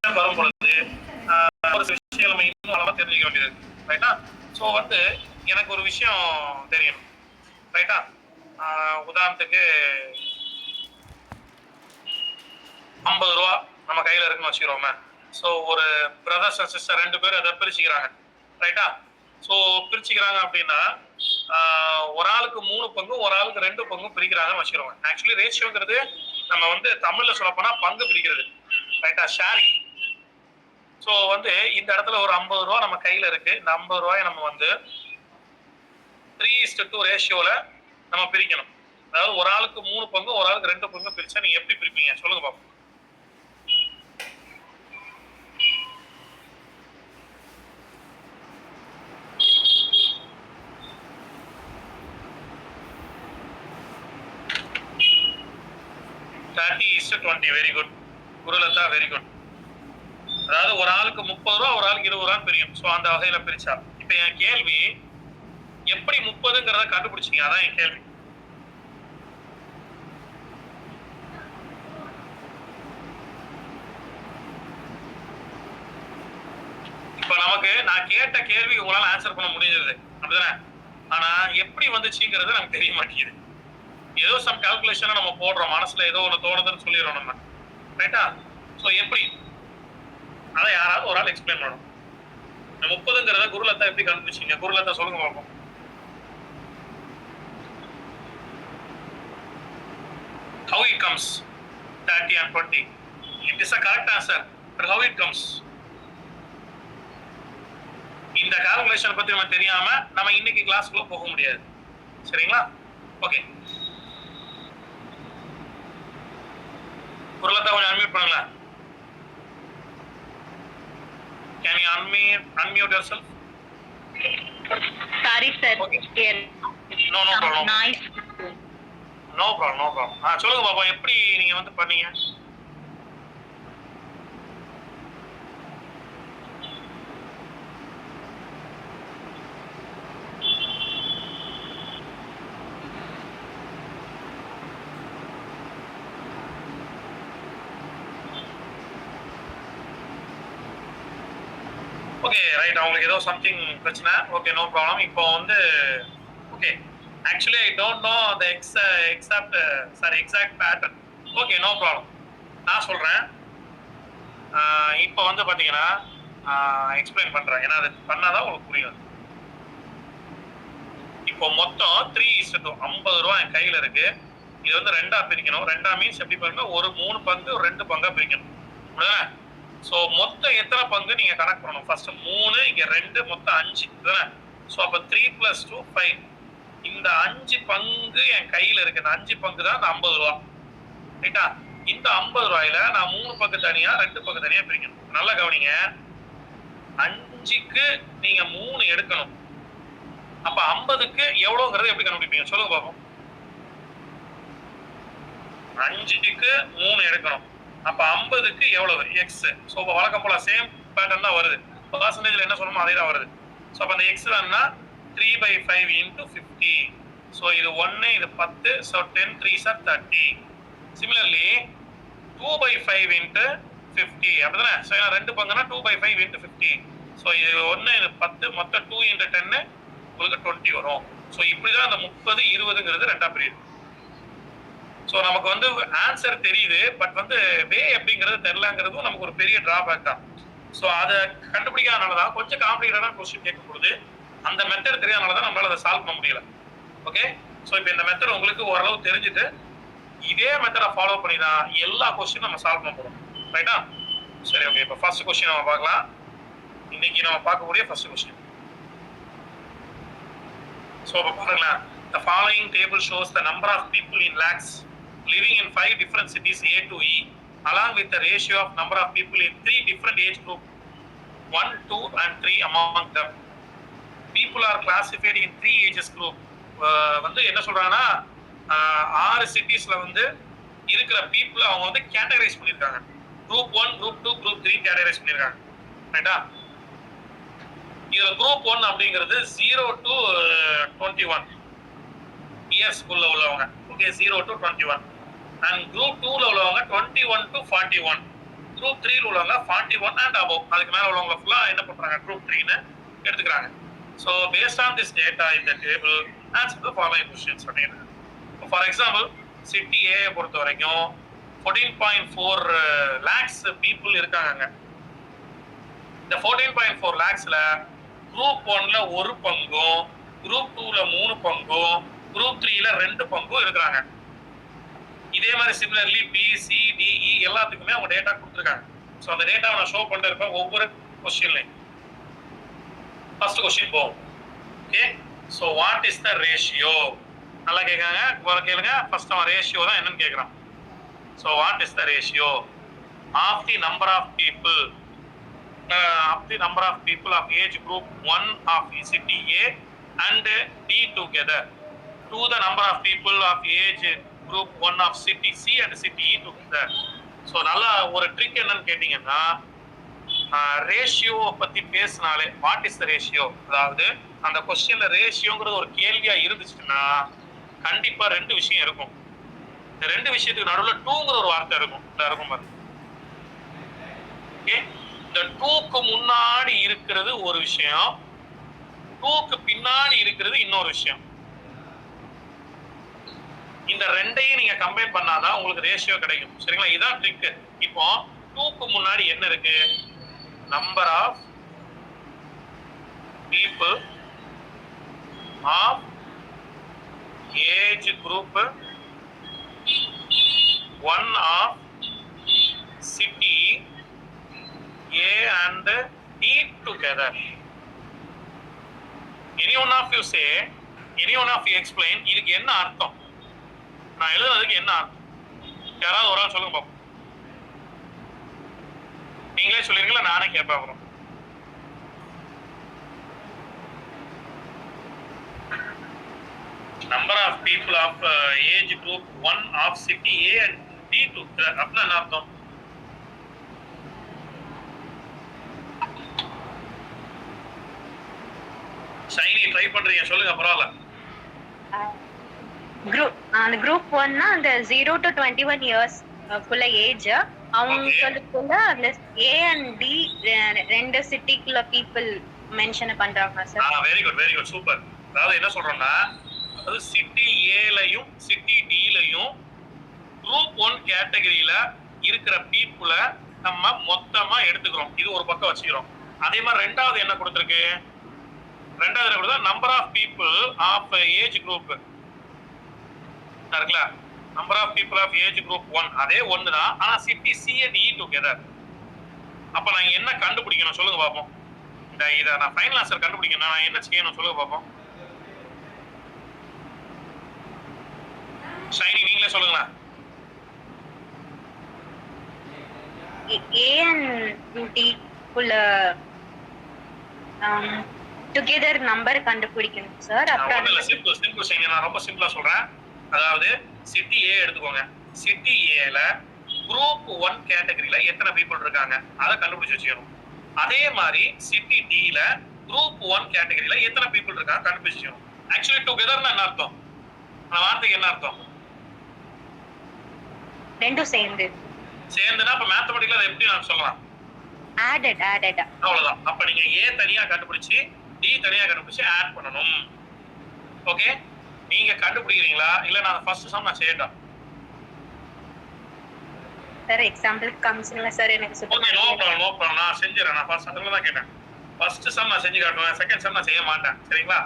வரும் பொழுது ஒரு சில விஷயங்கள் நம்ம இன்னும் அளவா தெரிஞ்சுக்க வேண்டியது ரைட்டா. ஸோ வந்து எனக்கு ஒரு விஷயம் தெரியணும் ரைட்டா. உதாரணத்துக்கு 50 ரூபா நம்ம கையில இருக்குன்னு வச்சுக்கிறோமே. ஸோ ஒரு பிரதர்ஸ் அண்ட் சிஸ்டர் 2 பேரும் அதை பிரிச்சுக்கிறாங்க ரைட்டா. ஸோ பிரிச்சுக்கிறாங்க அப்படின்னா ஒரு ஆளுக்கு 3 பங்கும் ஒரு ஆளுக்கு 2 பங்கும் பிரிக்கிறாங்கன்னு வச்சுக்கிறோங்க. ஆக்சுவலி ரேஷியோங்கிறது நம்ம வந்து தமிழ்ல சொல்ல போனா பங்கு பிரிக்கிறது ரைட்டா, ஷேரிங். ஸோ வந்து இந்த இடத்துல ஒரு 50 ரூபா நம்ம கையில இருக்கு. இந்த 50 ரூபாயை நம்ம வந்து 3:2 ரேஷியோல நம்ம பிரிக்கணும். அதாவது ஒரு ஆளுக்கு 3 பங்கும் ஒரு ஆளுக்கு 2 பங்கும் பிரிச்சா நீங்க எப்படி பிரிப்பீங்க சொல்லுங்க பாப்போம். Very good Gurulatha, very good. அதாவது ஒரு ஆளுக்கு 30 ரூபா ஒரு ஆளுக்கு 20 ரூபான்னு பிரியும். ஸோ அந்த வகையில பிரிச்சா இப்ப என் கேள்வி எப்படி 30ங்கிறத கண்டுபிடிச்சீங்க? அதான் என் கேள்வி. இப்ப நமக்கு நான் கேட்ட கேள்வி உங்களால ஆன்சர் பண்ண முடிஞ்சது அப்படிதானே? ஆனா எப்படி வந்துச்சுங்கிறது நமக்கு தெரிய மாட்டேங்குது. ஏதோ சம் கால்குலேஷனை நம்ம போடுறோம், மனசுல ஏதோ ஒன்று தோணுதுன்னு சொல்லிடுறோம் நம்ம ரைட்டா. ஸோ எப்படி அதை யாராவது ஒரு ஆள் எக்ஸ்பிளைன் பண்ணணும். 30ங்கிறத குருலதா எப்படி கண்டுபிடிச்சீங்க? குருலதா சொல்லுங்க பார்ப்போம். How it comes 30 and 20? It is a correct answer, but how it comes? இந்த கால்குலேஷன் பத்தி நம்ம தெரியாம நம்ம இன்னைக்கு கிளாஸ்க்குள்ள போக முடியாது. சரிங்களா? ஓகே, குருலதா கொஞ்சம் அன்மியூட் பண்ணுங்களா? Can you unmute yourself? Sorry sir. Okay. No problem. Nice. No problem. சொல்லுங்க பாப்பா, எப்படி நீங்க வந்து பண்ணீங்க? ஓகே ரைட், அவங்களுக்கு ஏதோ சம்திங் பிரச்சனை. Okay, no problem. இப்போ வந்து okay, actually I don't know the exact pattern. Okay, no problem. நான் சொல்றேன். இப்போ வந்து பாத்தீங்கன்னா எக்ஸ்பிளைன் பண்றேன், ஏன்னா அது பண்ணாதான் உங்களுக்கு புரியும். இப்போ மொத்தம் 3:2 50 ரூபா என் கையில இருக்கு. இது வந்து 2ஆ பிரிக்கணும். 2ஆ மீன்ஸ் எப்படி பிரிக்கணும்? ஒரு 3 பங்கு ஒரு 2 பங்கா பிரிக்கணும். சோ மொத்தம் எத்தனை பங்கு நீங்க கணக்கு பண்ணணும்? ஃபர்ஸ்ட் 3, இங்க 2, மொத்தம் 5 இதுதானே? சோ அப்ப 3 + 2 5. இந்த 5 பங்கு என் கையில இருக்கு. இந்த 5 பங்கு தான் இந்த 50 ரூபா ரைட்டா. இந்த 50 ரூபாயில நான் 3 பங்கு தனியா 2 பங்கு தனியா பிரிக்கணும். நல்லா கவனிங்க, 5க்கு நீங்க 3 எடுக்கணும். அப்ப 50க்கு எவ்வளவுங்கிறது எப்படி கண்டுபிடிப்பீங்க சொல்லுங்க பாப்போம். 5க்கு 3 எடுக்கணும். அப்ப 50க்கு எவ்வளவு? x. சோ வழக்கம் போல சேம் பேட்டர்ன் தான் வருது. பர்சன்டேஜ்ல என்ன சொல்லணுமோ அதே தான் வருது. சோ அப்ப அந்த x வேணும்னா 3/5 × 50. சோ இது 1, இது 10. So 10 3s are 30. சிமிலர்லி 2/5 × 50 அப்படிதானே? சோ ஏன்னா 2 பங்குனா 2/5 × 50. சோ இது 1, இது 10, மொத்தம் 2 × 10 உங்களுக்கு 20 வரும். சோ இப்படிதான் அந்த 30 20ங்கிறது ரெண்டா பிரியுது. சோ நமக்கு வந்து ஆன்சர் தெரியுது, பட் வந்து வே எப்படிங்கிறது தெரியலங்கிறதும் நமக்கு ஒரு பெரிய டிராபேக் தான். சோ அதை கண்டுபிடிக்காதனாலதான் கொஞ்சம் காம்ப்ளிகேட்டடான கொஸ்டின் கேட்கும் பொழுது அந்த மெத்தட் தெரியாதனாலதான் நம்மளால அதை சால்வ் பண்ண முடியல. ஓகே, சோ இப்போ இந்த மெத்தட் உங்களுக்கு ஓரளவு தெரிஞ்சுட்டு இதே மெத்தடை ஃபாலோ பண்ணி தான் எல்லா கொஸ்டினும் நம்ம சால்வ் பண்ண போறோம் ரைட்டா. சரி, ஓகே, இப்போ ஃபர்ஸ்ட் கொஸ்டின் நம்ம பார்க்கலாம். இன்னைக்கு நம்ம பார்க்கக்கூடிய ஃபர்ஸ்ட் கொஸ்டின். சோ இப்போ பாருங்களேன். The following table shows the number of people in lakhs living in 5 different cities A to E, along with the ratio of number of people in 3 different age group 1, 2 and 3 among them. People are classified in 3 ages group. வந்து என்ன சொல்றாங்கன்னா 6 சிட்டிஸ்ல வந்து இருக்கிற people அவங்க வந்து categorise பண்ணிருக்காங்க. group 1, group 2, group 3 categorise பண்ணிருக்காங்க ரைட்டா. இதுல group 1 அப்படிங்கிறது 0 to 21 இயர்ஸ் குள்ள உள்ளவங்க. Okay, 0 to 21. அண்ட் குரூப் 2ல உள்ளவங்க 21 to 41. குரூப் 3 உள்ளவங்க 41 and above, அதுக்கு மேல உள்ளவங்க ஃபுல்லா என்ன பண்றாங்க, குரூப் 3 ன்னு எடுத்துக்கிறாங்க. So based on this data in the table, answer the following questions அப்படிங்கிறாங்க. For example, city A பொறுத்த வரைக்கும் 14.4 lakhs people இருக்காங்க. இந்த 14.4 lakhsல குரூப் 1ல ஒரு பங்கும், குரூப் 2ல 3 பங்கும், குரூப் 3ல 2 பங்கும் இருக்காங்க. இதே மாதிரி சிமிலர்லி பி, சி, டி, இ எல்லாத்துக்குமே அவங்க டேட்டா கொடுத்துருக்காங்க. ஸோ அந்த டேட்டாவை நான் ஷோ பண்ணிட்டு இருப்பேன் ஒவ்வொரு கொஸ்டின்லையும். ஃபர்ஸ்ட் கொஸ்டின் போவோம். Okay, so what is the ratio? நல்லா கேட்காங்க, கேளுங்க. ஃபர்ஸ்ட் அவன் ரேஷியோ தான் என்னன்னு கேட்குறான். So what is the ratio of the number of people of age group 1 of city A and D together to the number of people of age group 1 of city C and city E together. So நல்லா ஒரு trick என்னன்னு கேட்டீங்கன்னா, ratio பத்தி பேசினாலே what is the ratio, அதாவது அந்த கொஸ்டின்ல ரேஷியோங்கிறது ஒரு கேள்வியா இருந்துச்சுன்னா கண்டிப்பா 2 விஷயம் இருக்கும். இந்த 2 விஷயத்துக்கு நடுவில் 2ங்கிற ஒரு வார்த்தை இருக்கும். இருக்கும் பாருங்க. ஓகே, இந்த 2க்கு முன்னாடி இருக்கிறது ஒரு விஷயம், 2க்கு பின்னாடி இருக்கிறது இன்னொரு விஷயம். இந்த ரெண்டையும் நீங்க கம்பைன் பண்ணாதான் உங்களுக்கு ரேஷியோ கிடைக்கும். சரிங்களா? இதான் ட்ரிக். இப்போ 2க்கு முன்னாடி என்ன இருக்கு, number of people of age group 1 of city A and D together. Any one of you say, any one of you explain, இதுக்கு என்ன அர்த்தம், நான் எழுதுறதுக்கு என்ன அர்த்தம்? யாராவது ஒரு ஆள் சொல்லுங்க பாப்போம். நீங்களே சொல்லிருக்கீங்களா, நானே கேட்பேன். அப்புறம் number of people of age group 1 of city A and D together அப்படின்னா என்ன அர்த்தம்? ஷைனி ட்ரை பண்றீங்க, சொல்லுங்க. பரவாயில்ல. அந்த குரூப் 1னா அந்த 0 to 21 இயர்ஸ் குள்ள ஏஜ், அவங்களுக்குள்ள அந்த A and D ரெண்டு சிட்டிக்குள்ள பீப்புள் மென்ஷன் பண்றாங்க sir. Very good, very good, super. அதாவது என்ன சொல்றோம்னா, அதாவது சிட்டி ஏலயும் சிட்டி டிலயும் குரூப் 1 கேட்டகரியில இருக்கிற பீப்புளை நம்ம மொத்தமா எடுத்துக்கிறோம். இது ஒரு பக்கம் வச்சுக்கிறோம். அதே மாதிரி ரெண்டாவது என்ன கொடுத்துருக்கு, ரெண்டாவது கூட number of people of age group இருக்குல்ல, number of people of age group 1 அதே 1 தான், ஆனா city C and E together. அப்ப நான் என்ன கண்டுபிடிக்கணும் சொல்லுங்க பாப்போம். இதை நான் ஃபைனல் ஆன்சர் கண்டுபிடிக்கணும், நான் என்ன செய்யணும் சொல்லுங்க பாப்போம். ஷைனி நீங்களே சொல்லுங்களா. A and D குள்ள டுகெதர் நம்பர் கண்டுபிடிக்கணும் சார். அப்புறம் இல்ல, சிம்பிள் ஷைனி, நான் ரொம்ப சிம்பிளா சொல்றேன். அதாவது சிட்டி ஏ எடுத்துக்கோங்க. சிட்டி ஏல குரூப் 1 கேட்டகரியில எத்தனை பீப்புள் இருக்காங்க அதை கண்டுபிடிச்சு வச்சுக்கணும். அதே மாதிரி சிட்டி டில குரூப் 1 கேட்டகரியில எத்தனை பீப்புள் இருக்காங்க கண்டுபிடிச்சு வச்சுக்கணும். ஆக்சுவலி டுகெதர்னா என்ன அர்த்தம், அந்த வார்த்தைக்கு என்ன அர்த்தம்? ரெண்டும் சேர்ந்து. சேர்ந்துனா அப்ப மேத்தமெட்டிக்கலா அதை எப்படி நான் சொல்லலாம், ஆடட். அவ்வளவுதான். அப்ப நீங்க ஏ தனியா கண்டுபிடிச்சு டி தனியா கண்டுபிடிச்சு ஆட் பண்ணணும். ஓகே, நீங்க கண்டுபிடிக்கிறீங்களா இல்ல நான் ஃபர்ஸ்ட் சம் நான் செய்யட்டா? சார் எக்ஸாம்பிள் காமிச்சீங்களா சார், எனக்கு சுத்தமா ஓகே, நோ ப்ராப்ளம், நான் செஞ்சிரேன். நான் ஃபர்ஸ்ட் சம்ல தான் கேட்டேன். ஃபர்ஸ்ட் சம் நான் செஞ்சு காட்டுவேன், செகண்ட் சம் நான் செய்ய மாட்டேன். சரிங்களா?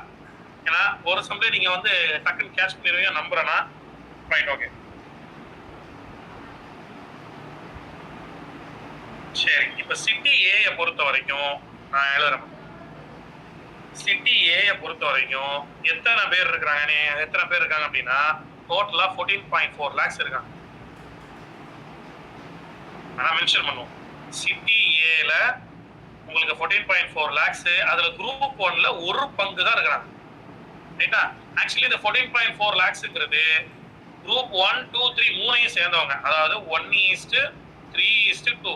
ஏன்னா ஒரு சம்ல நீங்க வந்து டக்குன்னு கேட்ச் பண்ணிடுவீங்க நம்புறேனா. Right, okay. சரி, இப்ப சிட்டி ஏ பொறுத்த வரைக்கும் நான் எழுதுறேன். சிட்டி ஏ பொறுத்த வரைக்கும் எத்தனை பேர் இருக்காங்க, எத்தனை பேர் இருக்காங்க அப்படின்னா டோட்டலா 14.4 lakhs இருக்காங்க. நான் மென்ஷன் பண்ணுவோம். சிட்டி ஏல உங்களுக்கு 14.4 lakhs, அதுல குரூப் 1ல ஒரு பங்கு தான் இருக்காங்க. ரைட்டா? ஆக்சுவலி இந்த 14.4 lakhsங்கிறது குரூப் 1, 2, 3 மூணையும் சேர்ந்தவங்க, அதாவது 1:3:2.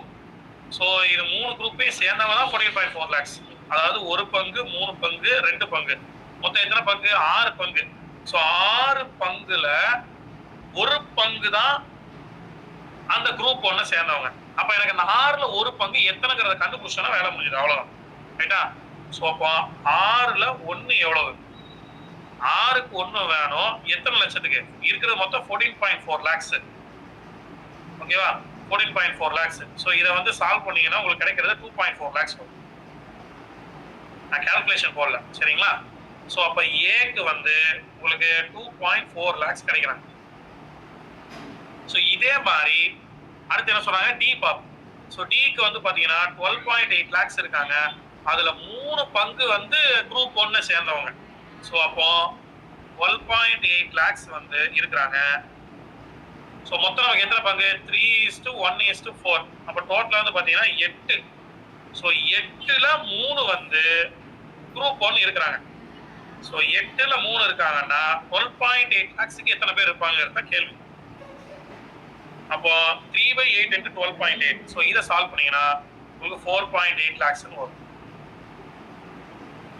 ஸோ இது 3 குரூப்பையும் சேர்ந்தவங்க தான் 14.4 lakhs. அதாவது ஒரு பங்கு, 3 பங்கு, 2 பங்கு, மொத்தம் எத்தனை பங்கு? 6 பங்கு. ஸோ 6 பங்குல ஒரு பங்கு தான் அந்த குரூப் 1 சேர்ந்தவங்க. அப்ப எனக்கு இந்த 6ல ஒரு பங்கு எத்தனைங்கிறத கண்டுபிடிச்சோன்னா வேலை முடிஞ்சது, அவ்வளவுதான். ரைட்டா? சோ அப்போ 6ல 1 எவ்வளவு? 6க்கு 1 வேணும். எத்தனை லட்சத்துக்கு? இருக்கிறது மொத்தம் 14.4 lakhs. ஓகேவா? 14.4 lakhs. சோ இத வந்து சால்வ் பண்ணீங்கன்னா உங்களுக்கு கிடைக்கிறது 2.4 lakhs வரும். நான் கால்குலேஷன் போடல, சரிங்களா? சோ அப்ப ஏக்கு வந்து உங்களுக்கு 2.4 lakhs கிடைக்கிறாங்க. சோ இதே மாதிரி அடுத்து என்ன சொல்றாங்க? D pop. சோ டிக்கு வந்து பாத்தீங்கன்னா 12.8 lakhs இருக்காங்க. அதுல 3 பங்கு வந்து குரூப் 1 சேர்ந்தவங்க. சோ அப்போ 12.8 lakhs வந்து இருக்கிறாங்க. சோ மொத்தம் நமக்கு எத்தனை பங்கு? 3:1:4. அப்ப டோட்டலா வந்து பாத்தீங்கன்னா 8. சோ 8ல 3 வந்து குரூப் 1 இருக்கிறாங்க. சோ 8ல 3 இருக்காங்கன்னா 12.8 lakhsக்கு எத்தனை பேர் இருப்பாங்கறத கேள்வி. அப்போ 3/8 into 12.8. சோ இத சால்வ் பண்ணீங்கன்னா உங்களுக்கு 4.8 lakhs ன்னு வரும்.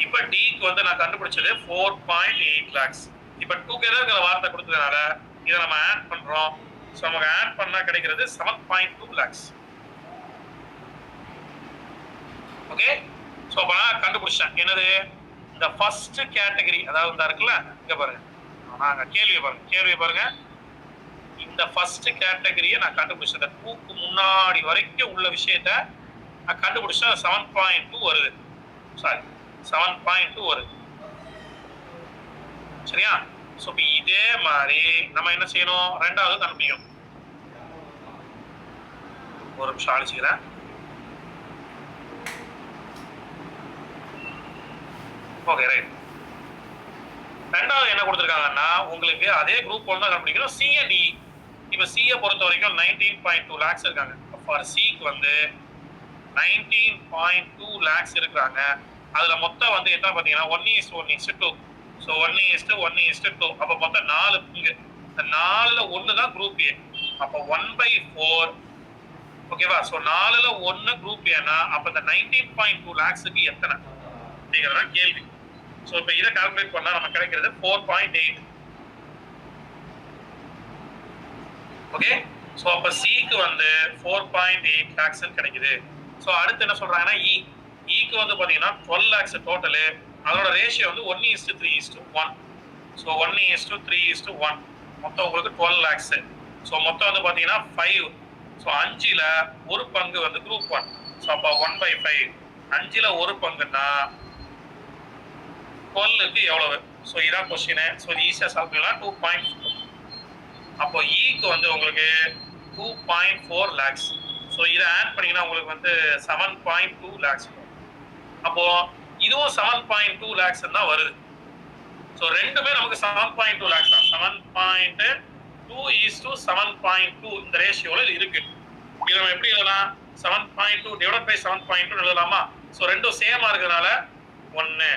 இப்ப டிக்கு வந்து நான் கண்டுபிடிச்சது 4.8 lakhs. இப்ப டுகெதர்ங்கிற வார்த்தை கொடுத்ததுனால இத நம்ம ஆட் பண்றோம். சோ நமக்கு ஆட் பண்ணா கிடைக்கிறது 7.2 lakhs. ஓகே? சோ அப்ப நான் கண்டுபிடிச்சேன். என்னது? இந்த ஃபர்ஸ்ட் கேட்டகரி, அதாவது இந்த இருக்குல்ல, இங்க பாருங்க. நாங்க கேள்வியை பாருங்க. இந்த ஃபர்ஸ்ட் கேட்டகரியை நான் கண்டுபிடிச்சேன். 2க்கு முன்னாடி வரைக்கும் உள்ள விஷயத்த நான் கண்டுபிடிச்சா 7.2 வருது. சாரி, 7.2 வருது. சரியா? சோ இதே மாதிரி நம்ம என்ன செய்யணும்? ரெண்டாவது கண்டுபிடிக்கணும். ஒரு நிமிஷம் அழிச்சுக்கிறேன். Okay, right. ரெண்டாவது என்ன கொடுத்திருக்காங்கன்னா உங்களுக்கு அதே குரூப் 1 தான் கண்டுபிடிக்கணும். C and D. இப்ப சி பொறுத்த வரைக்கும் 19.2 lakhs இருக்காங்க. ஃபார் சிக்கு வந்து 19.2 lakhs இருக்காங்க. அதுல மொத்தம் வந்து என்ன பாத்தீங்கன்னா 1:1:2. சோ 1:1:2. அப்ப மொத்தம் 4 பங்கு. இந்த 4ல 1 தான் குரூப் ஏ. அப்ப 1/4. ஓகேவா? சோ 4ல 1 குரூப் ஏனா அப்ப இந்த 19.2 lakhsக்கு எத்தனை அப்படிங்கறத கேள்வி. சோ இப்ப இத கால்குலேட் பண்ணா நமக்கு கிடைக்கிறது 4.8. ஓகே? சோ அப்ப சிக்கு வந்து 4.8 lakhs கிடைக்குது. சோ அடுத்து என்ன சொல்றாங்கன்னா க்கு வந்து பாத்தீங்கன்னா 12 lakhs டோட்டல். அதோட ரேஷியோ வந்து 1:3:1. சோ 1:3:1. மொத்தம் உங்களுக்கு 12 lakhs. சோ மொத்தம் வந்து பாத்தீங்கன்னா 5. சோ 5ல ஒரு பங்கு வந்து குரூப் 1. சோ அப்ப 1/5. 5ல ஒரு பங்குன்னா 12க்கு எவ்வளவு? சோ இதான் क्वेश्चन. சோ இது ஈஸியா சால்வ் பண்ணலாம். 2.4. அப்போ க்கு வந்து உங்களுக்கு 2.4 lakhs. சோ இத ஆட் பண்ணீங்கன்னா உங்களுக்கு வந்து 7.2 lakhs. அப்போ இதுவும் 7.2 lakhs தான் வருது. சோ ரெண்டுமே நமக்கு 7.2 lakhs தான். 7.2:7.2 இந்த ரேஷியோல இருக்கு. இது நம்ம எப்படி எழுதலாம்? 7.2 டிவைடட் பை 7.2 எழுதலாமா? சோ ரெண்டும் சேமா இருக்கறனால 1.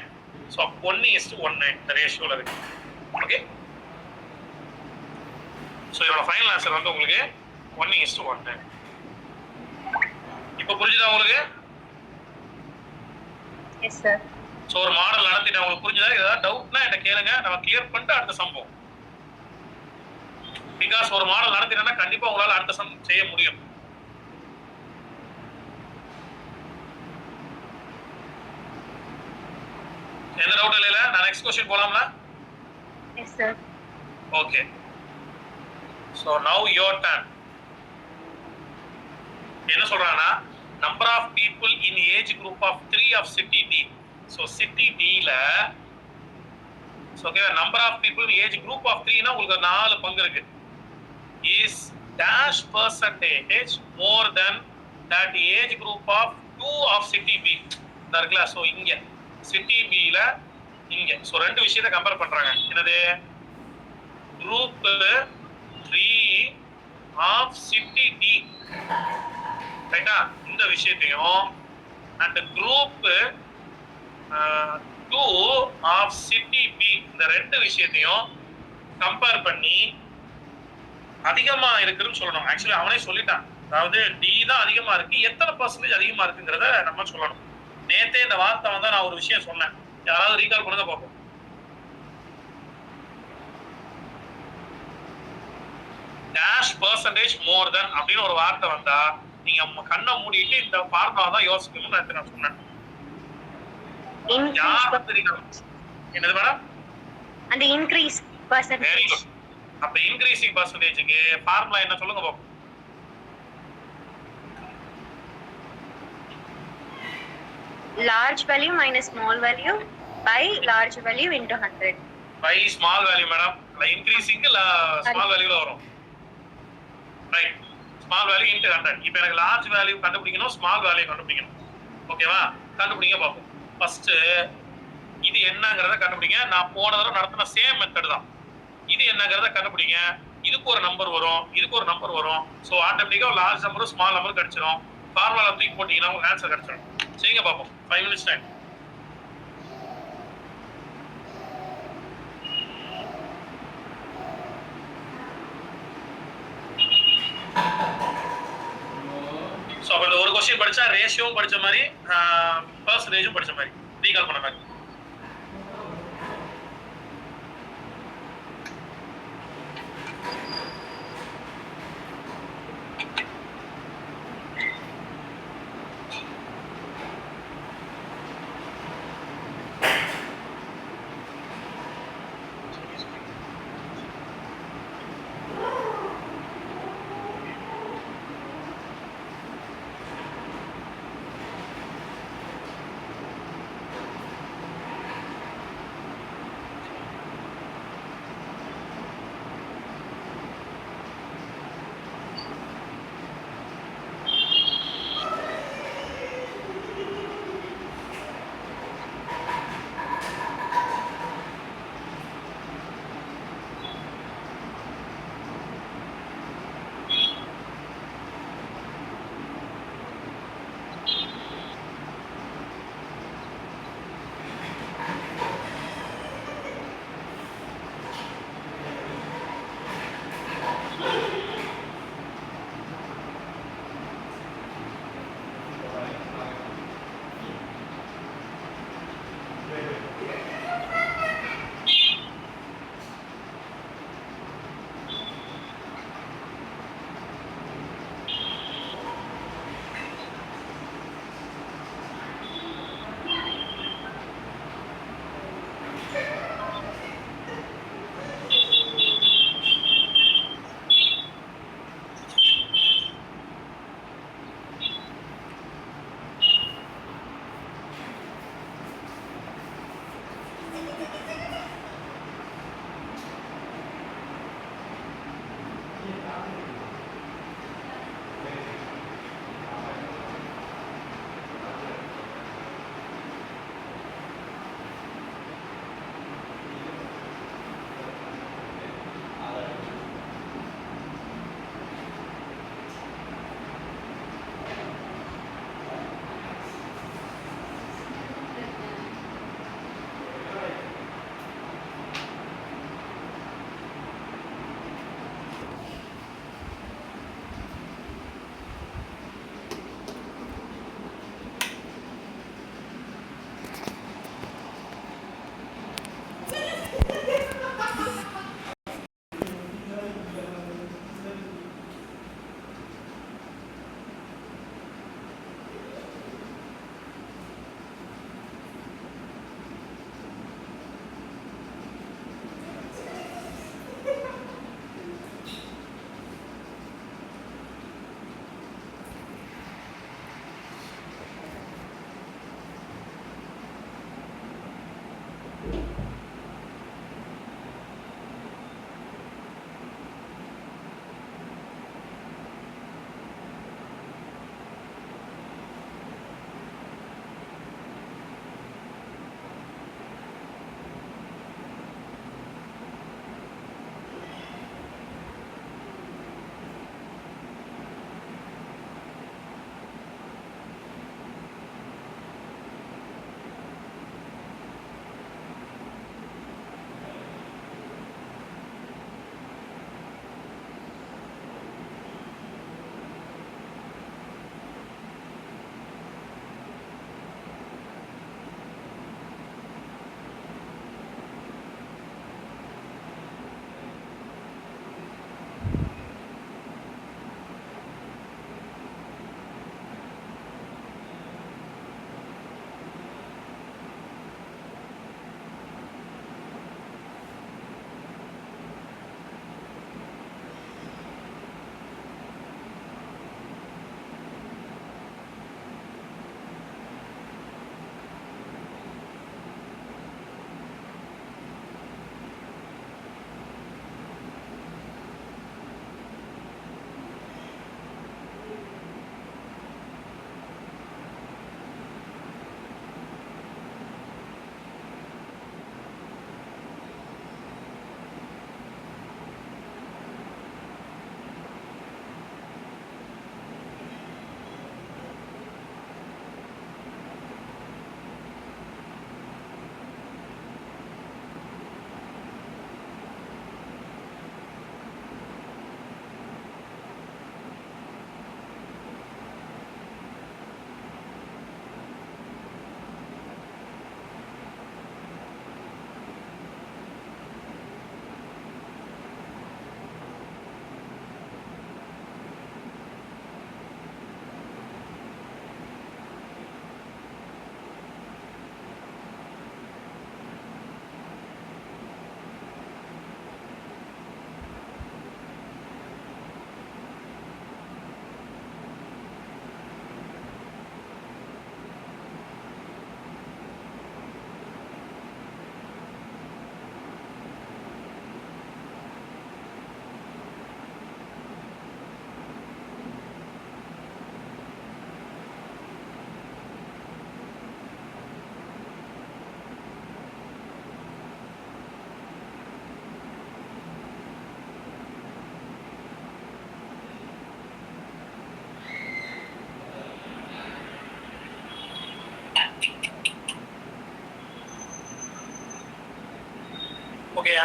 சோ 1:1 இந்த ரேஷியோல இருக்கு. ஓகே? சோ இதோட ஃபைனல் ஆன்சர் வந்து உங்களுக்கு 1:1. இப்போ புரிஞ்சுதா உங்களுக்கு? Yes sir. சோ ஒரு மாடல் நடத்திட்டு உங்களுக்கு புரிஞ்சுதா? ஏதாவது டவுட்னா என்கிட்ட கேளுங்க, நம்ம கிளியர் பண்ணிட்டு அடுத்த சம் போவோம். பிகாஸ் ஒரு மாடல் நடத்தினா கண்டிப்பா உங்களால அடுத்த சம் செய்ய முடியும். எந்த டவுட் இல்லைல? நான் நெக்ஸ்ட் क्वेश्चन போலாம்ல? Yes sir. Okay. So now your turn. என்ன சொல்றானா? number of people in age group of 3 of city D. So city D ல so okay, number of people in age group of 3 னா உங்களுக்கு 4 பங்கு இருக்கு. is dash percentage more than that age group of 2 of city B. இருக்குல? so இங்க city B ல இங்க so ரெண்டு விஷயத்தை கம்பேர் பண்றாங்க. என்னது? group 3 of city D. ரைட்டா? இந்த விஷயத்தையும் and group 2 of city B இந்த ரெண்டு விஷயத்தையும் கம்பேர் பண்ணி அதிகமா இருக்குன்னு சொல்லணும். ஆக்சுவலி அவனே சொல்லிட்டான். அதாவது டி தான் அதிகமா இருக்கு, எத்தனை % அதிகமா இருக்குங்கிறத நம்ம சொல்லணும். நேத்தே இந்த வார்த்தை வந்து நான் ஒரு விஷயம் சொன்னேன். யாராவது ரீகால் பண்ணுங்க பார்ப்போம். டேஷ் % மோர் தென் அப்படின்னு ஒரு வார்த்தை வந்தா நீங்க கண்ணை மூடிட்டு இந்த ஃபார்முலா தான் யோசிக்கணும்னு நான் சொன்னேன். Increase யாரும் தெரியணும். என்னது மேடம்? அந்த increase வெரி percentage. குட். அப்ப இன்க்ரீசிங் பர்சன்டேஜ்க்கு ஃபார்முலா என்ன சொல்லுங்க பாப்போம். Large value minus small value by large value into 100. By small value madam. Increasing small வேல்யூல வரும். ரைட். Small value into 100. இப்போ எனக்கு லார்ஜ் வேல்யூ கண்டுபிடிக்கணும், ஸ்மால் வேல்யூ கண்டுபிடிக்கணும். ஓகேவா? கண்டுபிடிங்க பாப்போம். ஃபர்ஸ்ட் இது என்னங்கறத கண்டுபிடிங்க. நான் போன தடவை நடத்தின சேம் மெத்தட் தான். இது என்னங்கறத கண்டுபிடிங்க. இதுக்கு ஒரு நம்பர் வரும், இதுக்கு ஒரு நம்பர் வரும். சோ ஆட்டோமேட்டிக்கா லார்ஜ் நம்பரும் ஸ்மால் நம்பரும் கிடைச்சிடும். ஃபார்முலா தூக்கி போட்டீங்கன்னா உங்களுக்கு ஆன்சர் கிடைச்சிடும். செய்யுங்க பாப்போம். 5 minutes டைம். ஸோ அப்போ ஒரு கொஸ்டின் படிச்சா ரேஷியோவும் படிச்ச மாதிரி பர்சன்டேஜும் படிச்ச மாதிரி ரீகால் பண்ண மாதிரி.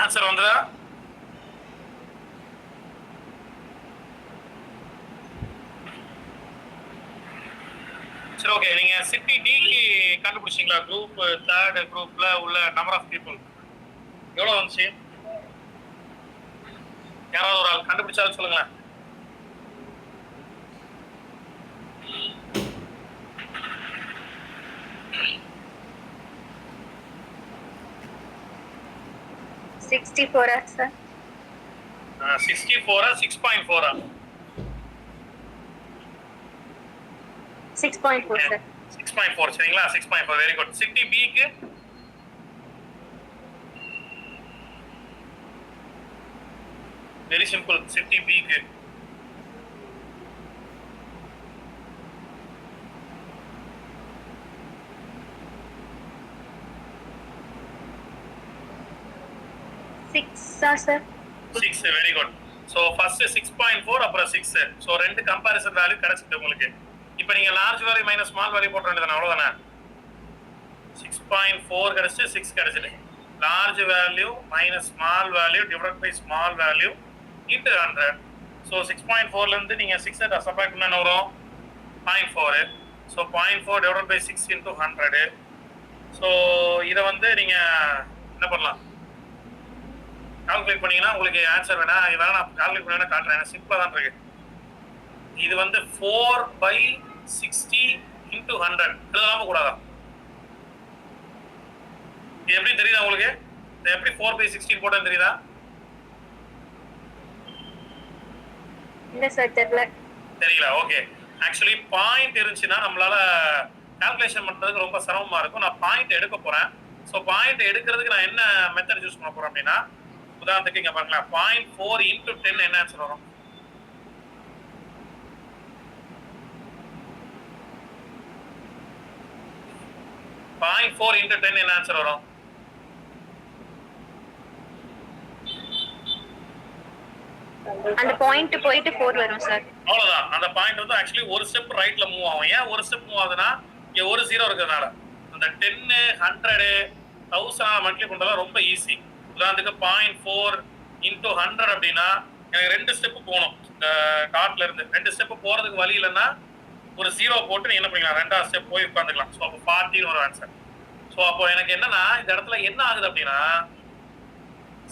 ஆன்சர் வந்ததா? சரி ஓகே, நீங்க சிட்டி டிக்கு கண்டுபிடிச்சீங்களா? குரூப் தேர்ட் குரூப்ல உள்ள நம்பர் ஆஃப் பீப்புள் எவ்வளவு வந்துச்சு? யாராவது ஒரு ஆள் கண்டுபிடிச்சாலும் சொல்லுங்களேன். சார் 64 6.4 6.4 சார் 6.4 சரிங்களா? 6.4 வெரி குட். சிட்டி பிக்கு வெரி சிம்பிள். சிட்டி பிக்கு sir 6 very good. So first 6.4 அப்புறம் 6. சோ ரெண்டு கம்பேரிசன் வேல்யூ கிடைச்சிட்டு உங்களுக்கு. இப்போ நீங்க large value minus small value போட வேண்டியதுதானே, அவ்வளவுதானே? 6.4 கிடைச்சு 6 கிடைச்சிட்டு large value minus small value divide by small value into 100. So 6.4ல இருந்து நீங்க 6 சப்ராக்ட் பண்ணா என்ன வரும்? 0.4. So 0.4 divide by 6 into 100. So இதை வந்து நீங்க என்ன பண்ணலாம், கால்குலேட் பண்ணீங்கன்னா உங்களுக்கு ஆன்சர் வேணா இதெல்லாம் நான் கால்குலேட் பண்ணி காட்டுறேன். சிம்பிளா தான் இருக்கு. இது வந்து 4/60 இன்டு 100 எழுதலாம கூடாதா? இது எப்படி தெரியுதா உங்களுக்கு? எப்படி 4/16 போட்டேன்னு தெரியுதா? இல்ல சார் தெரியல. ஓகே, ஆக்சுவலி பாயிண்ட் இருந்துச்சுன்னா நம்மளால கால்குலேஷன் பண்றதுக்கு ரொம்ப சிரமமா இருக்கும். நான் பாயிண்ட் எடுக்க போறேன். ஸோ பாயிண்ட் எடுக்கிறதுக்கு நான் என்ன மெத்தட் யூஸ் பண்ண போறேன் அப்படின்னா, உதாரணத்துக்கு இங்க பாருங்களேன், 0.4 இன்டு 10 என்ன ஆன்சர் வரும்? இன்டு 10 என்ன ஆன்சர் வரும்? அந்த பாயிண்ட் போயிட்டு 4 வரும் சார். அவ்வளவுதான். அந்த பாயிண்ட் வந்து ஆக்சுவலி ஒரு ஸ்டெப் ரைட்ல மூவ் ஆகும். ஏன் ஒரு ஸ்டெப் மூவ் ஆகுதுன்னா, இங்க ஒரு 0 இருக்கிறதுனால. அந்த 10 100 1000 மல்டிப்ளை பண்றது ரொம்ப ஈஸி. உதாரணத்துக்கு 0.4 இன்டு 100 அப்படின்னா எனக்கு 2 ஸ்டெப் போகணும். கார்ட்ல இருந்து 2 ஸ்டெப் போறதுக்கு வழி இல்லைன்னா ஒரு 0 போட்டு நீ என்ன பண்ணிக்கலாம், 2வது ஸ்டெப் போய் உட்காந்துக்கலாம். ஸோ அப்போ 40 ஒரு ஆன்சர். ஸோ அப்போ எனக்கு என்னன்னா இந்த இடத்துல என்ன ஆகுது அப்படின்னா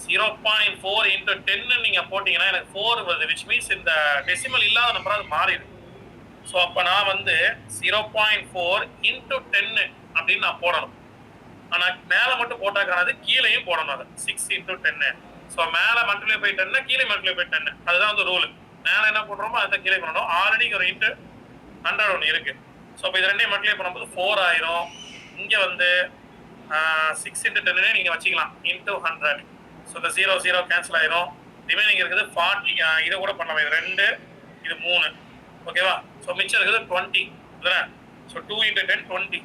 0.4 இன்டு 10 நீங்க போட்டீங்கன்னா எனக்கு 4 வருது. விச் மீன்ஸ் இந்த டெசிமல் இல்லாத நம்பரா அது மாறிடுது. ஸோ அப்போ நான் வந்து 0.4 இன்டு 10 அப்படின்னு நான் போடணும். ஆனா மேல மட்டும் போட்டா காணாது, கீழேயும் போடணும். அது 6 இன்டு 10. ஸோ மேல மல்டிப்ளை பை 10 கீழே மல்டிப்ளை பை 10. அதுதான் வந்து ரூல். மேல என்ன போடுறோமோ அதை கீழே பண்ணணும். ஆல்ரெடி ஒரு இன்டு 100 ஒன்று இருக்கு. ஸோ இப்போ இது ரெண்டையும் மல்டிப்ளை பண்ணும்போது 4 ஆயிரும். இங்க வந்து 6 இன்டு 10 நீங்க வச்சுக்கலாம் இன்டு 100. ஸோ இந்த 0 0 கேன்சல் ஆயிரும். ரிமைனிங் இருக்குது 40. இதை கூட பண்ணலாம். இது 2 இது 3 ஓகேவா? ஸோ மிச்சம் இருக்குது 20. ஸோ 2 இன்டு 10 20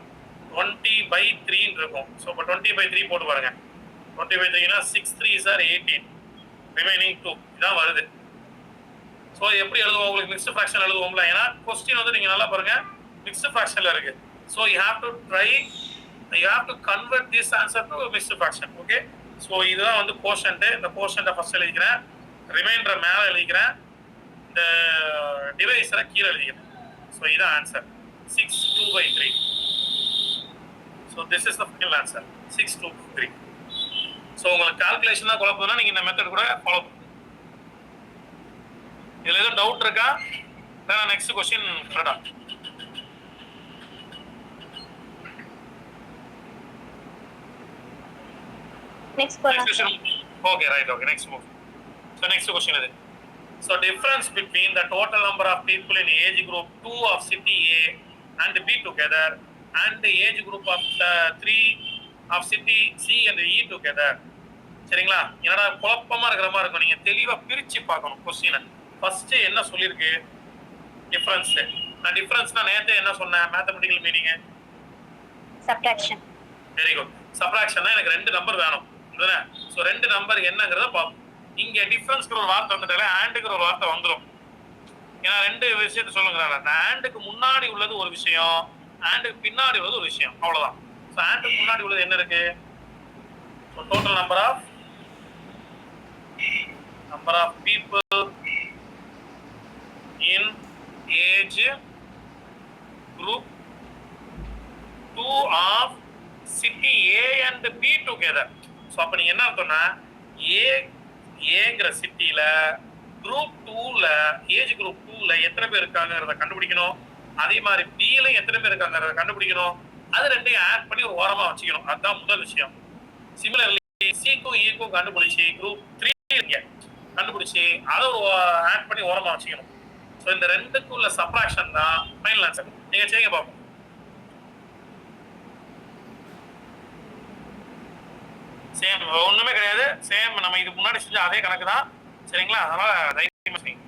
20/3 இருக்கும். ஸோ இப்போ 20/3 போட்டு பாருங்க. 20/3னா 6 3s are 18. ரிமைனிங் 2 இதான் வருது. ஸோ எப்படி எழுதுவோம்? உங்களுக்கு மிக்ஸ்டு ஃப்ராக்ஷன் எழுதுவோம்ல. ஏன்னா கொஸ்டின் வந்து நீங்க நல்லா பாருங்க, மிக்ஸ்டு ஃப்ராக்ஷன்ல இருக்கு. So you have to convert this answer to mixed fraction. Okay, so இதுதான் வந்து கோஷன்ட். இந்த கோஷன்ட்டை ஃபர்ஸ்ட் எழுதிக்கிறேன், ரிமைண்டரை மேலே எழுதிக்கிறேன், இந்த டிவைஸரை கீழே எழுதிக்கிறேன். ஸோ இதான் answer 6 2/3. So this is the final answer 6 2/3. So உங்களுக்கு கால்குலேஷன் தான் குழப்பம்னா நீங்க இந்த மெத்தட் கூட ஃபாலோ பண்ணுங்க. இதுல எதுவும் டவுட் இருக்கா? நெக்ஸ்ட் क्वेश्चन கரெக்டா? Next question. Okay right. Okay, next move. So next question இது. So difference between the total number of people in age group 2 of city A and B together and the age group of 3 of city C and E together. சரிங்களா? என்னடா குழப்பமா இருக்கிற மாதிரி இருக்கும். நீங்க தெளிவா பிரிச்சு பார்க்கணும் क्वेश्चन. ஃபர்ஸ்ட் என்ன சொல்லிருக்கு? டிஃபரன்ஸ். நான் டிஃபரன்ஸ்னா நேத்து என்ன சொன்னேன்? Mathematical meaning subtraction. Very good. சப்ட்ராக்ஷன்னா எனக்கு 2 நம்பர் வேணும். இதுதானே? சோ 2 நம்பர் என்னங்கறத பாப்போம். இங்க டிஃபரன்ஸ்க்கு ஒரு வார்த்தை வந்துட்டாலே ஆண்ட்க்கு ஒரு வார்த்தை வந்துரும். ஏன்னா 2 விஷயத்தை சொல்லுங்கறாங்க. அந்த ஆண்ட்க்கு முன்னாடி உள்ளது ஒரு விஷயம், ஆண்ட்க்கு பின்னாடி உள்ளது ஒரு விஷயம். அவ்வளவுதான். சோ ஆண்ட்க்கு முன்னாடி உள்ளது என்ன இருக்கு? So total number of number of people in age group 2 of city A and B together. So அப்போ நீங்கள் என்ன அர்த்தம்னா ஏங்கிற சிட்டியில் குரூப் 2ல ஏஜ் குரூப் 2ல எத்தனை பேர் இருக்காங்கிறத கண்டுபிடிக்கணும். அதே மாதிரி பில எத்தனை பேர் இருக்காங்கிறத கண்டுபிடிக்கணும். அது ரெண்டையும் ஆட் பண்ணி ஒரு ஓரமா வச்சுக்கணும். அதுதான் முதல் விஷயம். சிமிலர்லி சிக்கும் ஈக்கும் கண்டுபிடிச்சி குரூப் 3 கண்டுபிடிச்சி அதை ஒரு ஆட் பண்ணி ஓரமா வச்சுக்கணும். ஸோ இந்த ரெண்டுக்குள்ள சப்ராக்ஷன் தான் ஃபைனல் ஆன்சர். நீங்க செய்யுங்க பார்ப்போம். சேம் ஒண்ணுமே கிடையாது. சேம் நம்ம இதுக்கு முன்னாடி செஞ்ச அதே கணக்கு தான். சரிங்களா? அதனால தைரியமா செய்யுங்க.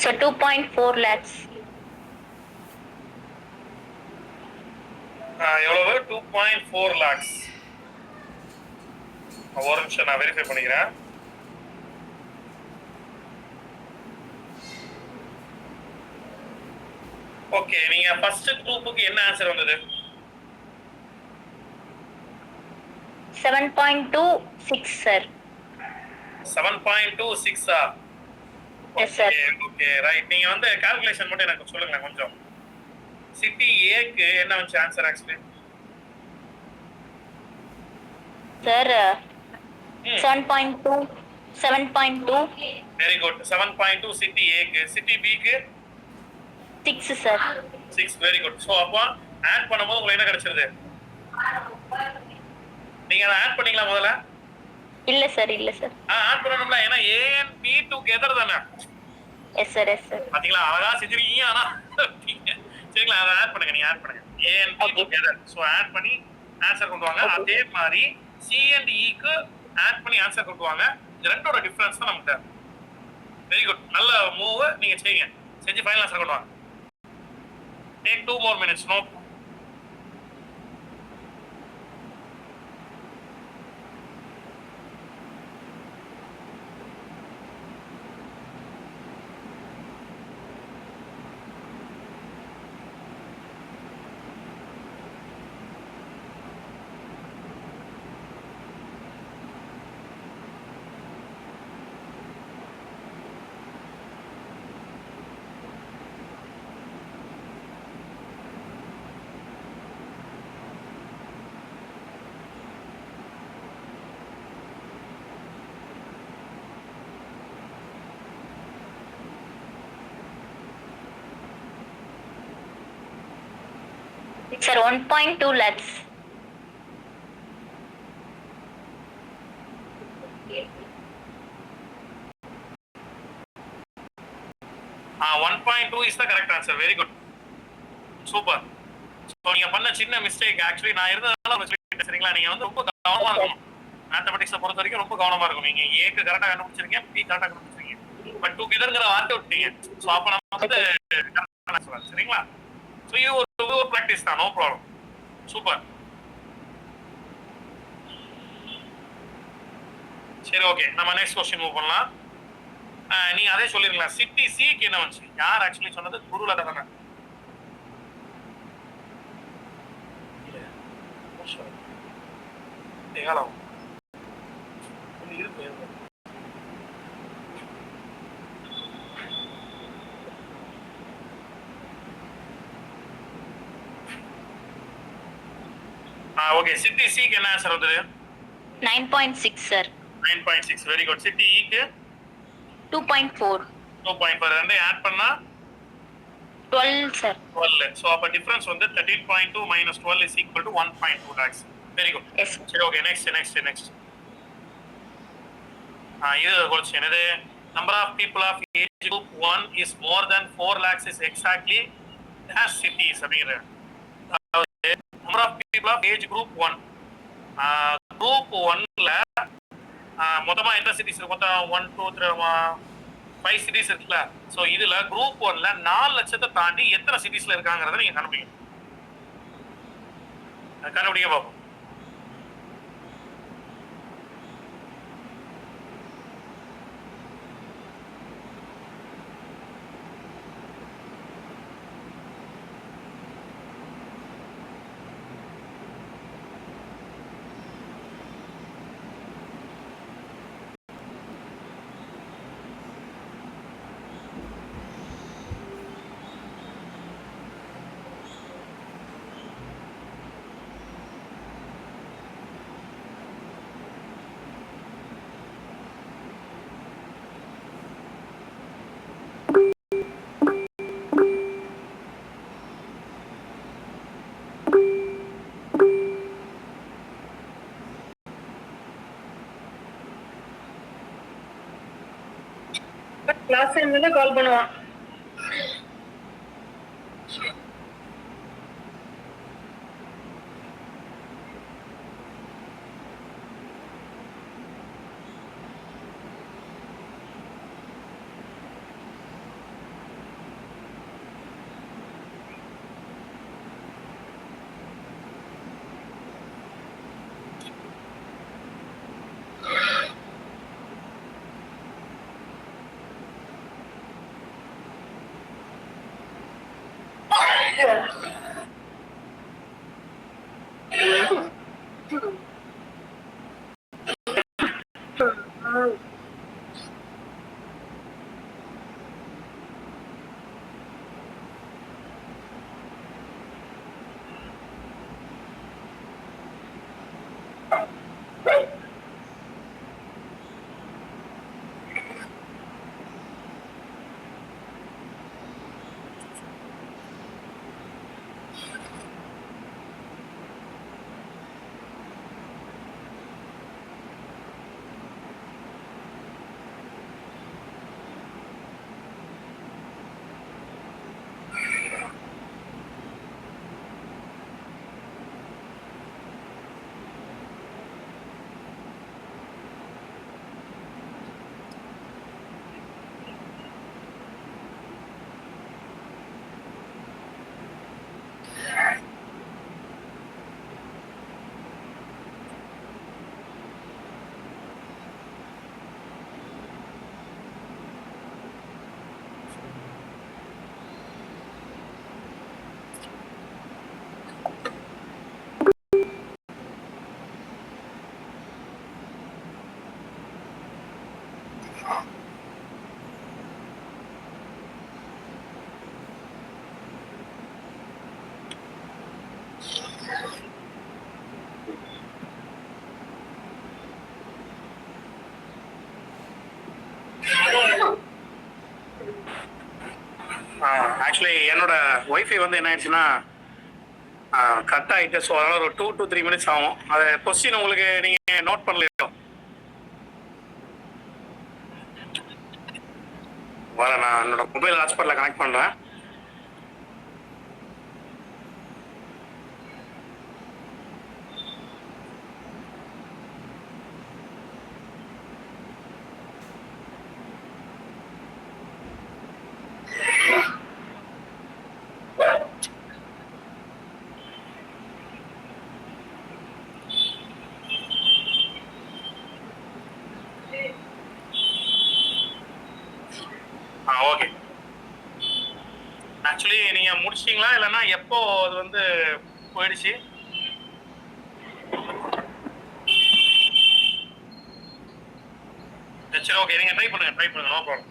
So 2.4 lakhs. எவ்வளவு? 2.4 lakhs. ஒரு நிமிஷம் நான் வெரிஃபை பண்ணிக்கிறேன். ஓகே, நீங்க ஃபர்ஸ்ட் குரூப்புக்கு என்ன ஆன்சர் வந்தது? 7.26 sir. 7.26 ஆ? Yes sir. Okay right. நீங்க வந்து கால்குலேஷன் மட்டும் எனக்கு சொல்லுங்க கொஞ்சம். சிட்டி ஏக்கு என்ன வந்து answer actually? Sir 7.2. Very good. 7.2 city ஏக்கு. சிட்டி பிக்கு 6 sir. 6. Very good. சோ அப்போ ஆட் பண்ணும்போது உங்களுக்கு என்ன கிடைச்சது? நீங்க அதை ஆட் பண்ணீங்களா முதல்ல? இல்ல சார். ஆட் பண்ணணும்ல, ஏன்னா A and B together தானே. Yes sir. பாத்தீங்களா அழகா செஞ்சிருக்கீங்க. ஆனா சரிங்களா, அதை ஆட் பண்ணுங்க. நீங்க ஆட் பண்ணுங்க A and B together. So add பண்ணி ஆன்சர் கொண்டு வாங்க. அதே மாதிரி C and E க்கு ஆட் பண்ணி ஆன்சர் கொண்டு வாங்க. இந்த ரெண்டோட டிஃபரன்ஸ் தான் நமக்கு. Very good. நல்ல மூவ் நீங்க செய்யுங்க. செஞ்சு ஃபைனல் ஆன்சர் கொண்டு வாங்க. Take 2 more minutes. No. Sir, 1.2 lakhs. One point two is the correct answer. Very good, super. So நீங்க பண்ண சின்ன மிஸ்டேக் ஆக்சுவலி நான் இருந்ததுனால உங்களுக்கு சொல்லிட்டேன், சரிங்களா? நீங்க வந்து ரொம்ப கவனமா இருக்கணும். மேத்தமெட்டிக்ஸை பொறுத்த வரைக்கும் ரொம்ப கவனமா இருக்கும். நீங்க ஏக்கு கரெக்டா கண்டுபிடிச்சிருக்கீங்க, பி கரெக்டா கண்டுபிடிச்சிருக்கீங்க, பட் டுகெதர்ங்கிற வார்த்தை விட்டீங்க. ஸோ அப்ப நம்ம வந்து கரெக்டான சொல்லுங்க, சரிங்களா? ஸோ இது ஒரு ப்ராக்டிஸ் தான், நோ ப்ராப்ளம். சூப்பர். சரி, ஓகே, நம்ம நெக்ஸ்ட் கொஸ்டின் மூவ் பண்ணலாம். நீங்க அதே சொல்லிருக்கலாம். சிட்டி சிக்கு என்ன வந்துச்சு? யார் ஆக்சுவலி சொன்னது? குருலதா தானே? ஓகே, சிட்டி சிக்கு என்ன ஆன்சர் வந்தது? 9.6, sir. 9.6. Very good. சிட்டி ஈக்கு 2.4. 2.4 ரெண்டே ஆட் பண்ணா 12, sir. 12. சோ அப்ப டிஃபரன்ஸ் வந்து 13.2 minus 12 is equal to 1.2 lakhs. Very good. Yes, sir. சரி, ஓகே, நெக்ஸ்ட். இது क्वेश्चन இது number of people of age group 1 is more than 4 lakhs is exactly dash cities அப்படிங்கற. அதாவது number of people of age group 1 group 1ல மொத்தமா எத்தனை cities இருக்கு? மொத்தம் 1 2 3 5 cities இருக்குல்ல. சோ இதுல குரூப் 1ல 4 லட்சத்தை தாண்டி எத்தனை சிட்டிஸ்ல இருக்காங்கறத நீங்க கண்டுபிடிங்க பாப்போம். கிளாஸ் டைம்ல கால் பண்ணுவான். ஆக்சுவலி என்னோட ஒய்ஃபை வந்து என்ன ஆயிடுச்சுன்னா கட் ஆகிட்டு. ஸோ அதனால் ஒரு 2 to 3 minutes ஆகும். அதை கொஸ்டின் உங்களுக்கு நீங்கள் நோட் பண்ணலையோ? வர நான் என்னோட மொபைல் ஹாட்ஸ்பாட்டில் கனெக்ட் பண்ணுறேன். ஓகே. ஆக்சுவலி நீங்க முடிச்சிட்டீங்களா இல்லைன்னா எப்போ அது வந்து போயிடுச்சு? சரி ஓகே, நீங்க ட்ரை பண்ணுங்க no problem.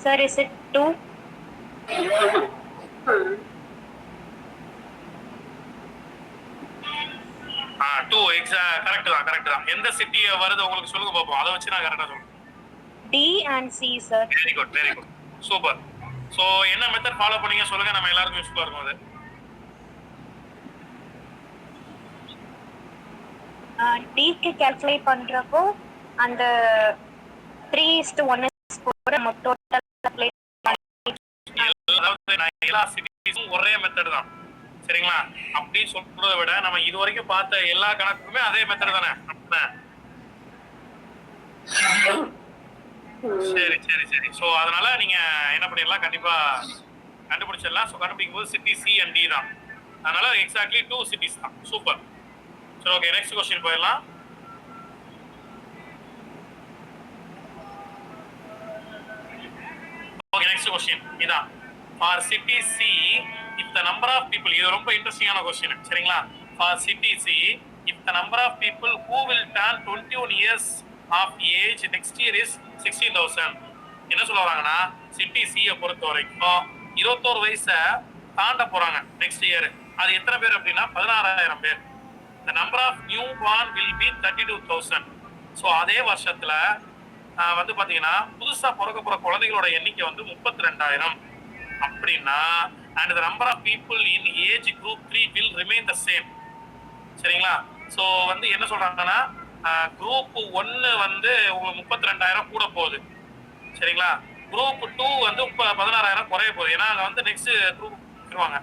Sir, is it 2? 2 correct தான். எந்த சிட்டி வருது உங்களுக்கு சொல்லுங்க பாப்போம். அதை வச்சு நான் கரெக்டா சொல்றேன். D and C, sir. Very good super. So என்ன மெத்தட் ஃபாலோ பண்ணீங்க சொல்லுங்க, நம்ம எல்லாருக்கும் யூஸ்ஃபுல்லா இருக்கும் அது. D க்கு கால்குலேட் பண்றப்போ அந்த 3:1 நம்ம டோட்டல் கால்குலேட் அதாவது எல்லா சிட்டிஸும் ஒரே மெத்தட் தான் சரிங்களா? அப்படி சொல்றதை விட நம்ம இது வரைக்கும் பார்த்த எல்லா கணக்குமே அதே மெத்தட் தானே? சரி. ஸோ அதனால நீங்க என்ன பண்ணிடலாம், கண்டிப்பா கண்டுபிடிச்சிடலாம். ஸோ கண்டுபிடிக்கும் போது சிட்டி சி அண்ட் டி தான். அதனால எக்ஸாக்ட்லி 2 சிட்டிஸ் தான். சூப்பர். சரி ஓகே, நெக்ஸ்ட் கொஸ்டின் போயிடலாம். ஓகே, நெக்ஸ்ட் கொஸ்டின் இதான். For city C if the number of people, இது ரொம்ப இன்ட்ரெஸ்டிங்கான கொஸ்டின் சரிங்களா? For city C if the number of people who will turn 21 years of age next year is 16,000. என்ன சொல்ல வராங்கன்னா, city சியை பொறுத்த வரைக்கும் 21 வயசை தாண்ட போறாங்க நெக்ஸ்ட் இயர். அது எத்தனை பேர் அப்படின்னா 16,000 பேர். the number of newborn will be 32,000. So அதே வருஷத்துல வந்து பாத்தீங்கன்னா புதுசா பிறக்க போற குழந்தைகளோட எண்ணிக்கை வந்து 32,000 அப்படின்னா, and the number of people in age group 3 will remain the same. சரிங்களா? ஸோ வந்து என்ன சொல்றாங்கன்னா, குரூப் 1 வந்து உங்களுக்கு 32,000 கூட போகுது சரிங்களா? குரூப் 2 வந்து 16,000 குறைய போகுது. ஏன்னா அங்க வந்து நெக்ஸ்ட் குரூப் வருவாங்க.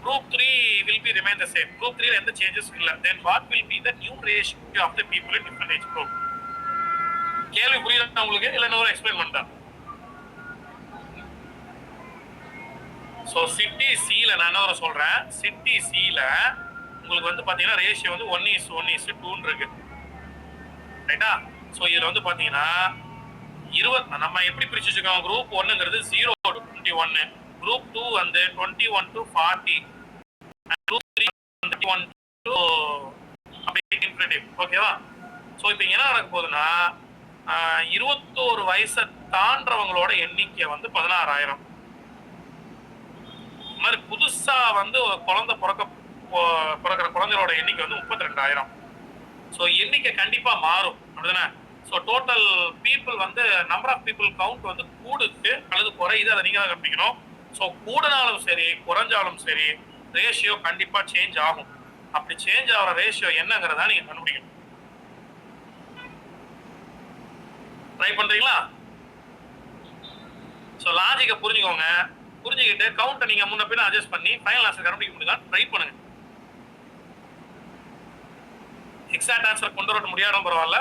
group 3 will be remain the same. group 3 எந்த சேஞ்சஸ் இல்ல. then what will be the new ratio of the people in different age group? கேள்வி புரியுதா உங்களுக்கு இல்ல இன்னொரு எக்ஸ்பிளைன் பண்ணட்டா? சோ சிட்டி சில நான் என்ன சொல்றேன், சிட்டி சில உங்களுக்கு வந்து பாத்தீங்கன்னா ரேஷியோ வந்து 1:1:2 இருக்கு ரைட்டா? சோ இதுல வந்து பாத்தீங்கன்னா 20 நம்ம எப்படி பிரிச்சு வச்சிருக்கோம், குரூப் 1ங்கிறது 0 to 21, குரூப் 2 வந்து 21 to 40, குரூப் 3 வந்து 21 to அப்படியே இன்ஃபினிட்டிவ். ஓகேவா? சோ இப்போ என்ன நடக்க போகுதுன்னா, 21 வயசை தாண்டவங்களோட எண்ணிக்கை வந்து 16,000. மாதிரி புதுசா வந்து குழந்தை பிறக்க பிறக்கிற குழந்தைகளோட எண்ணிக்கை வந்து 32,000. ஸோ எண்ணிக்கை கண்டிப்பா மாறும் அப்படிதானே. ஸோ டோட்டல் பீப்புள் வந்து நம்பர் ஆஃப் பீப்புள் கவுண்ட் வந்து கூடுது அல்லது குறையுது, அதை நீங்க தான் கண்டுபிடிக்கணும். ஸோ கூடுனாலும் சரி குறைஞ்சாலும் சரி ரேஷியோ கண்டிப்பா சேஞ்ச் ஆகும். அப்படி சேஞ்ச் ஆகிற ரேஷியோ என்னங்கிறதா நீங்க கண்டுபிடிக்கணும். ட்ரை பண்றீங்களா? ஸோ லாஜிக்கை புரிஞ்சுக்கோங்க. புரிஞ்சுக்கிட்டு கவுண்டை நீங்க முன்ன பின்ன அட்ஜஸ்ட் பண்ணி ஃபைனல் ஆன்சர் கண்டுபிடிக்க முடியுதா ட்ரை பண்ணுங்க. எக்ஸாக்ட் ஆன்சர் கொண்டு வர முடியாத பரவாயில்ல.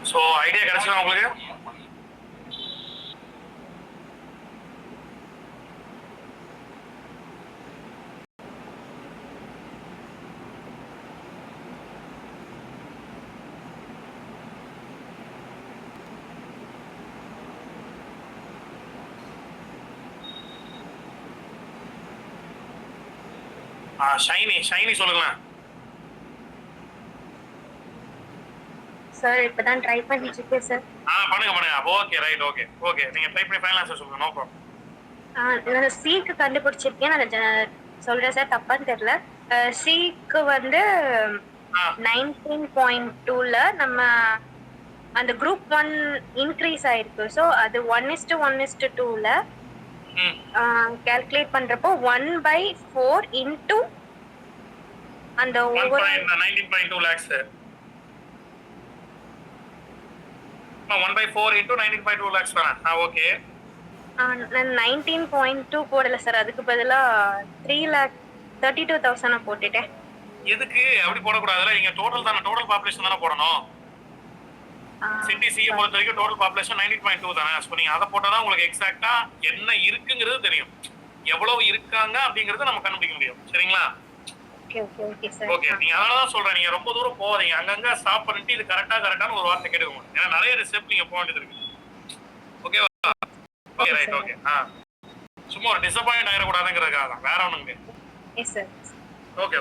ஸோ ஐடியா கிடைச்சதா உங்களுக்கு? ஷைனி சொல்லுங்களேன். சார் இப்பதான் ட்ரை பண்ணிட்டு இருக்கேன் சார். பண்ணுங்க. ஓகே ரைட், ஓகே நீங்க ட்ரை பண்ணி ஃபைனல் ஆன்சர் சொல்லுங்க. No problem. நான் சிக்கு கண்டுபிடிச்சிருக்கேன். நான் சொல்றேன் சார், தப்பான்னு தெரியல. சிக்கு வந்து 19.2ல நம்ம அந்த குரூப் 1 இன்க்ரீஸ் ஆயிருக்கு. ஸோ அது 1:1:2ல கால்குலேட் பண்றப்போ 1/4 இன்டூ அந்த ஓவர் 19.2 lakhs. 1/4 into 19.2 lakhs தானே? ஓகே. நான் 19.2 போடல சார், அதுக்கு பதிலா 3,32,000 போட்டுட்டேன். எதுக்கு அப்படி போடக்கூடாதுல? நீங்க டோட்டல் தானே, டோட்டல் பாப்புலேஷன் தானே போடணும். சிட்டி சியை பொறுத்த வரைக்கும் டோட்டல் பாப்புலேஷன் 19.2 தானே. ஸோ நீங்க அதை போட்டாதான் உங்களுக்கு எக்ஸாக்டா என்ன இருக்குங்கிறது தெரியும். எவ்வளவு இருக்காங்க அப்படிங்கறத நம்ம கண்டுபிடிக்க முடியும். சரிங்களா? ஓகே. நீங்க அதனாலதான் சொல்றேன், நீங்க ரொம்ப தூரம் போகாதீங்க. அங்கங்க ஸ்டாப் பண்ணிட்டு இது கரெக்டான ஒரு வார்த்தை கேட்டுக்கோங்க. ஏன்னா நிறைய ஸ்டெப் நீங்க போக வேண்டியது இருக்கு. ஓகேவா? Okay right, okay. சும்மா ஒரு டிசப்பாயிண்ட் ஆயிடக்கூடாதுங்கிறதுக்காக தான், வேற ஒண்ணுங்க. S sir. ஓகே.